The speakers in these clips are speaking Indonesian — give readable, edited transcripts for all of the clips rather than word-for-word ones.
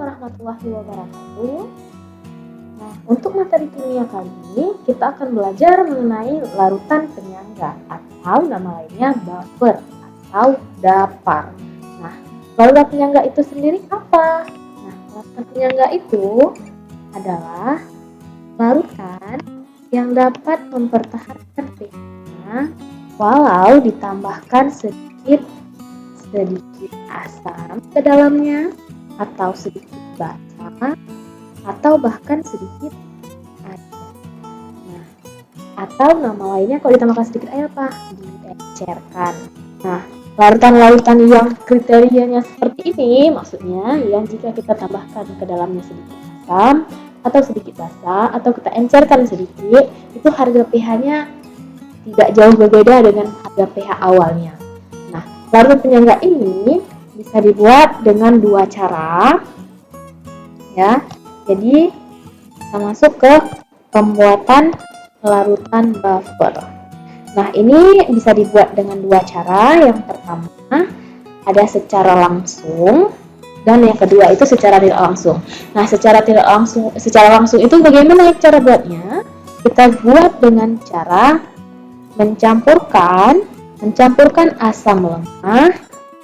warahmatullahi wabarakatuh. Nah, untuk materi kimia kali ini kita akan belajar mengenai larutan penyangga atau nama lainnya buffer atau dapar. Nah, larutan penyangga itu sendiri apa? Nah, larutan penyangga itu adalah larutan yang dapat mempertahankan pH-nya walau ditambahkan sedikit asam ke dalamnya, atau sedikit basa, atau bahkan sedikit air. Nah, atau nama lainnya kalau ditambahkan sedikit air apa? Diencerkan. Nah, larutan-larutan yang kriterianya seperti ini, maksudnya yang jika kita tambahkan ke dalamnya sedikit asam, atau sedikit basa, atau kita encerkan sedikit, itu harga pH-nya tidak jauh berbeda dengan harga pH awalnya. Nah, larutan penyangga ini bisa dibuat dengan dua cara, ya. Jadi kita masuk ke pembuatan larutan buffer. Nah, ini bisa dibuat dengan dua cara. Yang pertama ada secara langsung, dan yang kedua itu secara tidak langsung. Nah, secara langsung itu bagaimana cara buatnya? Kita buat dengan cara mencampurkan asam lemah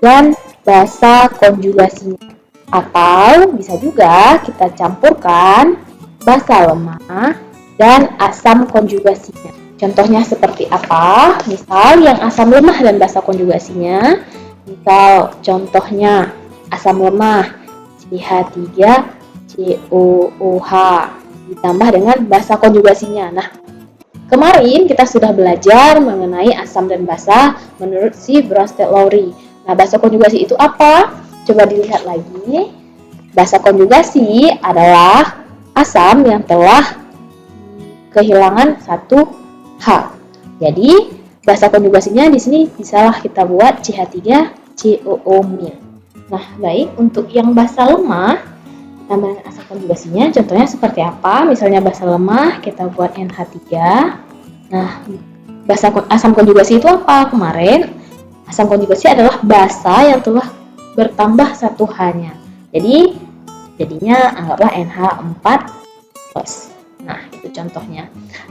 dan basa konjugasinya, atau bisa juga kita campurkan basa lemah dan asam konjugasinya. Contohnya seperti apa? Misal yang asam lemah dan basa konjugasinya, misal contohnya asam lemah CH3COOH ditambah dengan basa konjugasinya. Nah, kemarin kita sudah belajar mengenai asam dan basa menurut si Bronsted-Lowry. Nah, basa konjugasi itu apa? Coba dilihat lagi. Basa konjugasi adalah asam yang telah kehilangan satu H. Jadi, basa konjugasinya di sini bisalah kita buat CH3COO-. Nah, baik, untuk yang basa lemah tambah dengan asam konjugasinya, contohnya seperti apa? Misalnya basa lemah, kita buat NH3. Nah, asam konjugasi itu apa? Kemarin, asam konjugasi adalah basa yang telah bertambah satu H-nya. Jadi, jadinya anggaplah NH4+. Nah, itu contohnya.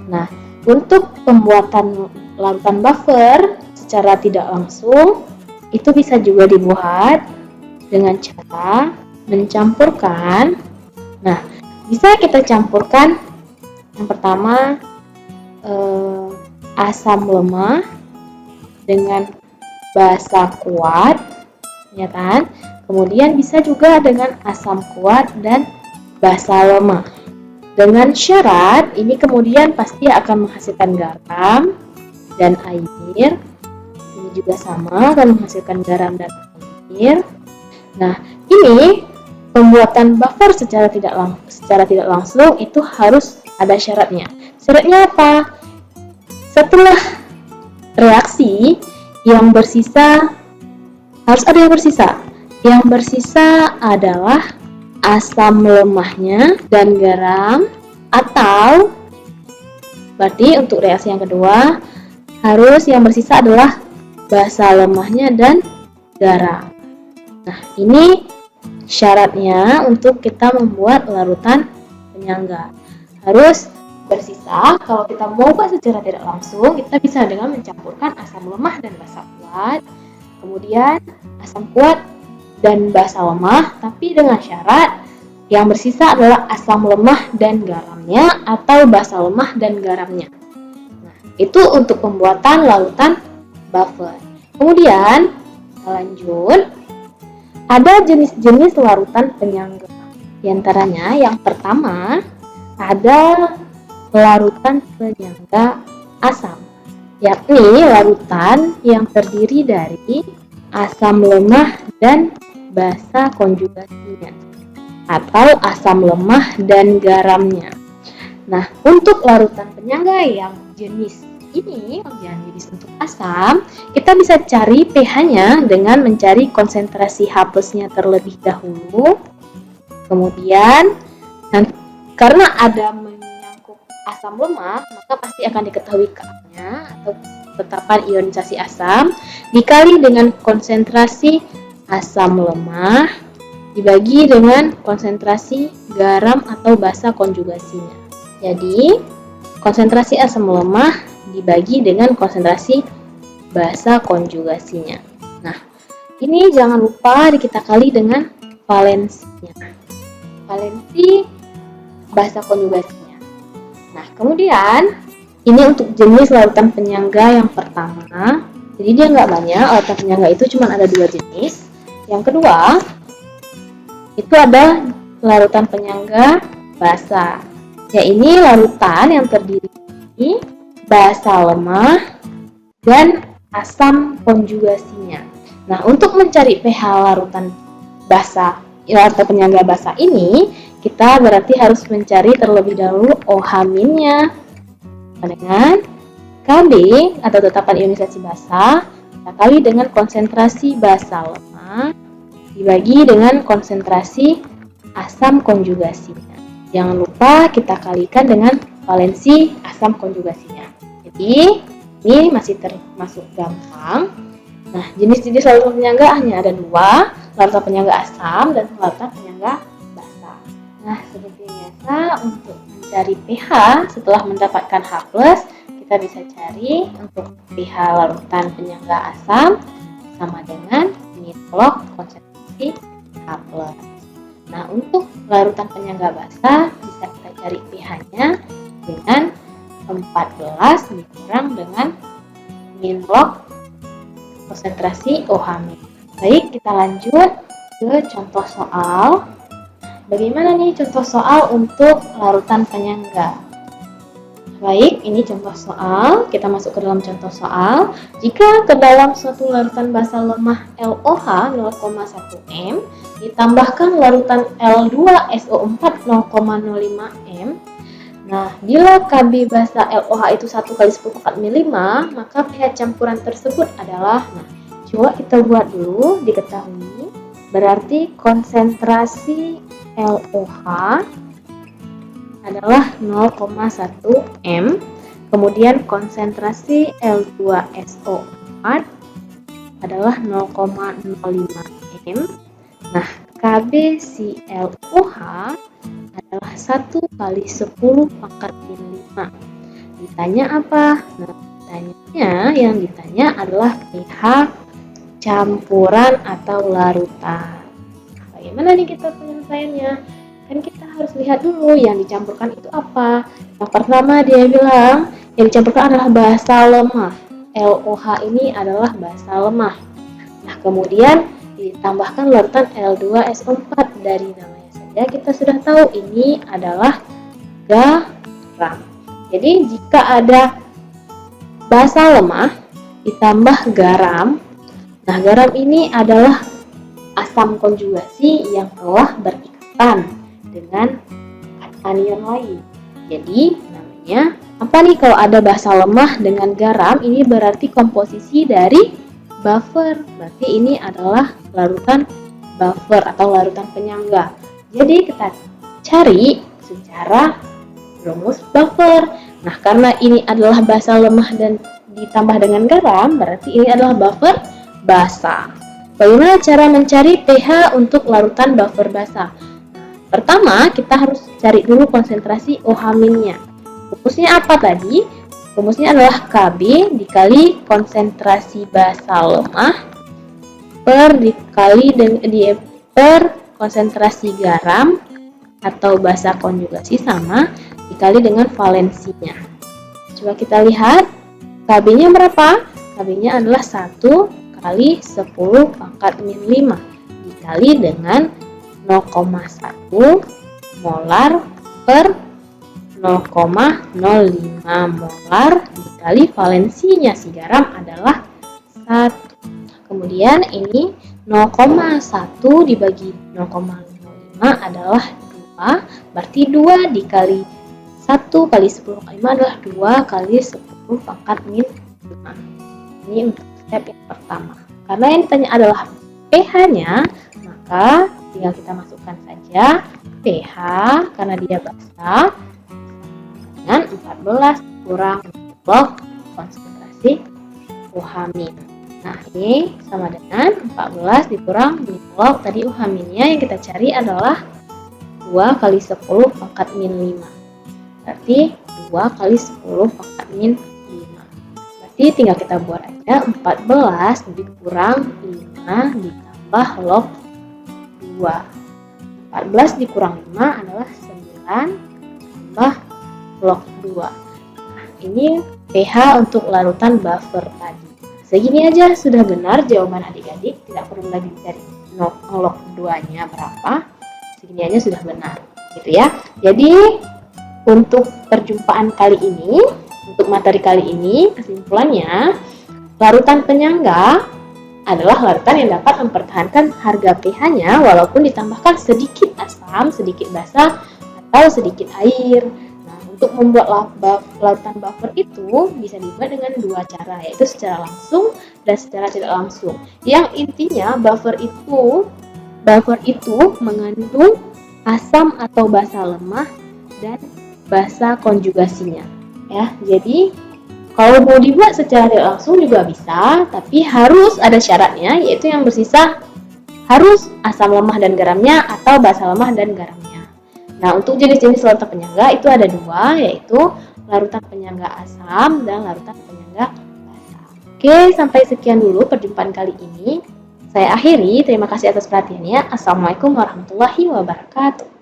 Nah, untuk pembuatan larutan buffer secara tidak langsung, itu bisa juga dibuat dengan cara mencampurkan. Nah, bisa kita campurkan yang pertama asam lemah dengan basa kuat, ya kan? Kemudian bisa juga dengan asam kuat dan basa lemah. Dengan syarat ini kemudian pasti akan menghasilkan garam dan air. Ini juga sama akan menghasilkan garam dan air. Nah, ini pembuatan buffer secara tidak langsung itu harus ada syaratnya. Syaratnya apa? Setelah reaksi yang bersisa, harus ada yang bersisa. Yang bersisa adalah asam lemahnya dan garam, atau berarti untuk reaksi yang kedua harus yang bersisa adalah basa lemahnya dan garam. Nah, ini syaratnya untuk kita membuat larutan penyangga. Harus bersisa. Kalau kita mau buat secara tidak langsung, kita bisa dengan mencampurkan asam lemah dan basa kuat, kemudian asam kuat dan basa lemah, tapi dengan syarat yang bersisa adalah asam lemah dan garamnya atau basa lemah dan garamnya. Nah, itu untuk pembuatan larutan buffer. Kemudian lanjut, ada jenis-jenis larutan penyangga. Di antaranya yang pertama ada larutan penyangga asam, yakni larutan yang terdiri dari asam lemah dan basa konjugasinya, atau asam lemah dan garamnya. Nah, untuk larutan penyangga yang jenis ini, yang jenis untuk asam, kita bisa cari pH-nya dengan mencari konsentrasi H+-nya terlebih dahulu. Kemudian, karena ada menyangkut asam lemah, maka pasti akan diketahui Ka-nya atau tetapan ionisasi asam dikali dengan konsentrasi asam lemah dibagi dengan konsentrasi garam atau basa konjugasinya. Jadi, konsentrasi asam lemah dibagi dengan konsentrasi basa konjugasinya. Nah, ini jangan lupa kita kali dengan valensinya. Valensi basa konjugasinya. Nah, kemudian ini untuk jenis larutan penyangga yang pertama. Jadi dia nggak banyak, larutan penyangga itu cuma ada 2 jenis. Yang kedua, itu ada larutan penyangga basa. Ya, ini larutan yang terdiri dari basa lemah dan asam konjugasinya. Nah, untuk mencari pH larutan penyangga basa ini, kita berarti harus mencari terlebih dahulu OH-nya dengan Kb atau tetapan ionisasi basa kita kali dengan konsentrasi basa lemah dibagi dengan konsentrasi asam konjugasinya. Jangan lupa kita kalikan dengan valensi asam konjugasinya. Jadi ini masih termasuk gampang. Nah, jenis-jenis larutan penyangga hanya ada 2, larutan penyangga asam dan larutan penyangga basa. Nah, seperti biasa untuk mencari pH setelah mendapatkan H+, kita bisa cari untuk pH larutan penyangga asam sama dengan min log konsentrasi H+. Nah, untuk larutan penyangga basa bisa kita cari pH-nya dengan 14 dikurang dengan min log konsentrasi OH-. Baik, kita lanjut ke contoh soal. Bagaimana nih contoh soal untuk larutan penyangga? Baik, ini contoh soal. Kita masuk ke dalam contoh soal. Jika ke dalam suatu larutan basa lemah LOH 0,1 m ditambahkan larutan L2SO4 0,05 m. Nah, bila Kb basa LOH itu 1 kali 10⁴, maka pH campuran tersebut adalah, nah, coba kita buat dulu, diketahui. Berarti konsentrasi LOH adalah 0,1 m, kemudian konsentrasi L2SO4 adalah 0,05 m. Nah, KbClOH adalah 1 kali 10⁵. Ditanya apa? Nah, yang ditanya adalah pH campuran atau larutan. Bagaimana nih kita penyelesaiannya? Kan kita harus lihat dulu yang dicampurkan itu apa. Yang pertama dia bilang yang dicampurkan adalah basa lemah. LOH ini adalah basa lemah. Nah, kemudian ditambahkan larutan L2SO4. Dari namanya saja kita sudah tahu ini adalah garam. Jadi jika ada basa lemah ditambah garam, nah, garam ini adalah asam konjugasi yang telah berikatan dengan anion lain. Jadi namanya apa nih kalau ada basa lemah dengan garam? Ini berarti komposisi dari buffer. Berarti ini adalah larutan buffer atau larutan penyangga. Jadi kita cari secara rumus buffer. Nah, karena ini adalah basa lemah dan ditambah dengan garam, berarti ini adalah buffer basa. Bagaimana cara mencari pH untuk larutan buffer basa? Pertama, kita harus cari dulu konsentrasi OH-nya. Rumusnya apa tadi? Rumusnya adalah Kb dikali konsentrasi basa lemah per konsentrasi garam atau basa konjugasi sama dikali dengan valensinya. Coba kita lihat Kb-nya berapa? Kb-nya adalah 1 kali 10⁵ dikali dengan 0,1 molar per 0,05 molar dikali valensinya si garam adalah 1. Kemudian ini 0,1 dibagi 0,05 adalah 2, berarti 2 dikali 1 kali 10⁵ adalah 2 kali 10⁵. Ini untuk step yang pertama. Karena yang ditanya adalah pH-nya, maka tinggal kita masukkan saja pH karena dia basa dengan 14 kurang log konsentrasi OH-. Nah, ini sama dengan 14 dikurang min log. Tadi UH-nya yang kita cari adalah 2 kali 10 pangkat min 5. Berarti 2 kali 10 pangkat min 5. Berarti tinggal kita buat aja 14 dikurang 5 ditambah log 2. 14 dikurang 5 adalah 9 tambah log 2. Nah, ini pH untuk larutan buffer tadi. Segini aja sudah benar jawaban adik-adik, tidak perlu lagi dicari log 2-nya berapa. Segini aja sudah benar, gitu ya. Jadi untuk perjumpaan kali ini, untuk materi kali ini, kesimpulannya, larutan penyangga adalah larutan yang dapat mempertahankan harga pH-nya walaupun ditambahkan sedikit asam, sedikit basa, atau sedikit air. Nah, untuk membuat larutan buffer itu bisa dibuat dengan dua cara, yaitu secara langsung dan secara tidak langsung. Yang intinya buffer itu mengandung asam atau basa lemah dan basa konjugasinya. Ya, jadi kalau mau dibuat secara tidak langsung juga bisa, tapi harus ada syaratnya, yaitu yang bersisa harus asam lemah dan garamnya atau basa lemah dan garamnya. Nah, untuk jenis-jenis larutan penyangga itu ada dua, yaitu larutan penyangga asam dan larutan penyangga basa. Oke, sampai sekian dulu perjumpaan kali ini. Saya akhiri, terima kasih atas perhatiannya. Assalamualaikum warahmatullahi wabarakatuh.